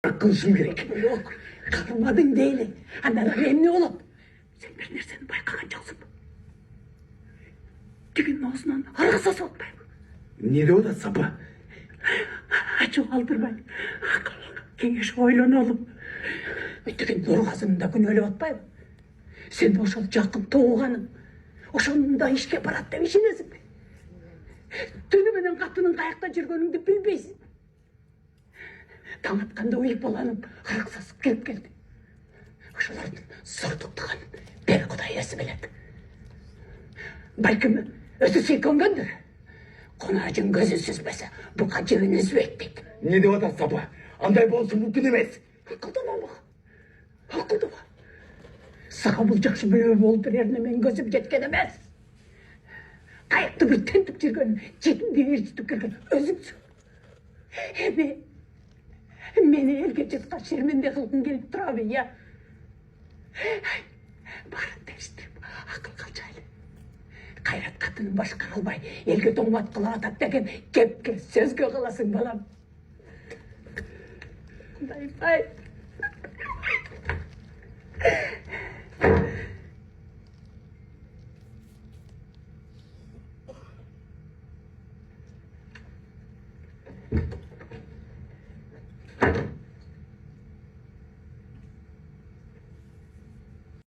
Kılışım gerek. Yok, kırmadın değil. Anladın ne olup? Sen bir nerseni bayqagansın mı? Tügünün ağzından arasa sokmayın. Ne de o da sapı? Açı aldırmayın. Kengeş oylanalım. Tügün nurgazında gün ölüp atmayın. Sen de oşol жақын туғаның. Ошонда ишке барат деп ишенесиң бе? Түнү менен катынын каякта жүргөнүңдү билбейсиң. Таң атканда уюп баланым арак сасып келип келди. Ошолордун зордуктугун бир Кудай өзү билет. Балким өзү сүйкөнгөндүр. Конажың көзү сүзбесе, буга жибин үзбөйт дейт. Ne de o da sapı? Anday bolsun mümkün emez. Акылдабы? Акылдабы? Сага бул жакшы бөө болуп берерине мен көзүм жеткен эмес. Каякты бир тентип жүргөн, жетимди ээрчитип келген өзүңсүң. Мени элге жаткан шерменде кылгың келип турабы, я? Баарын териштирип, акыл кылчайлы. Кайрат катынын башкара албай, элге доңмат кылып атат деген кепке сөзгө каласың, балам. Кудай бай.